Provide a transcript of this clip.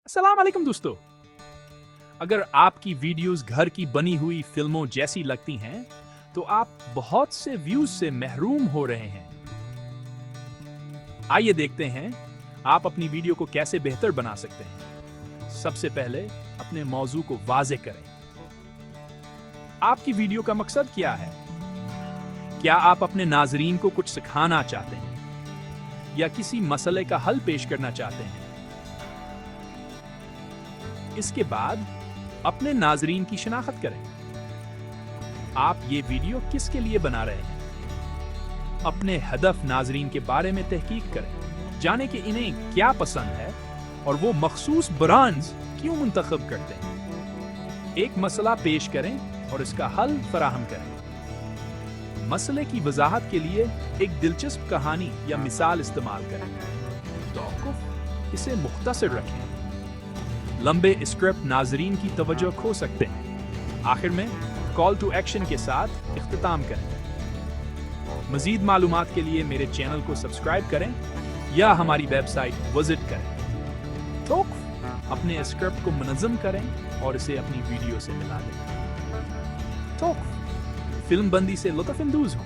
अस्सलाम वालेकुम दोस्तों। अगर आपकी वीडियोस घर की बनी हुई फिल्मों जैसी लगती हैं, तो आप बहुत से व्यूज से महरूम हो रहे हैं। आइए देखते हैं आप अपनी वीडियो को कैसे बेहतर बना सकते हैं। सबसे पहले अपने मौजू को वाज़ेह करें। आपकी वीडियो का मकसद क्या है? क्या आप अपने नाजरीन को कुछ सिखाना चाहते हैं या किसी मसले का हल पेश करना चाहते हैं? इसके बाद अपने नाजरीन की शिनाख्त करें। आप ये वीडियो किसके लिए बना रहे हैं? अपने हदफ नाजरीन के बारे में तहकीक करें, जाने कि इन्हें क्या पसंद है और वो मखसूस ब्रांड्स क्यों मुंतखब करते हैं। एक मसला पेश करें और इसका हल फराहम करें। मसले की वजाहत के लिए एक दिलचस्प कहानी या मिसाल इस्तेमाल करें। तौक़ुफ़ इसे मुख्तसर रखें। लंबे स्क्रिप्ट नाजरीन की तवज्जो खो सकते हैं। आखिर में कॉल टू एक्शन के साथ इख्तिताम करें। मजीद मालूमात के लिए मेरे चैनल को सब्सक्राइब करें या हमारी वेबसाइट विजिट करें। तो अपने स्क्रिप्ट को मुनज़्ज़म करें और इसे अपनी वीडियो से मिला दें। तो फिल्म बंदी से लुत्फ़ अंदोज़ हों।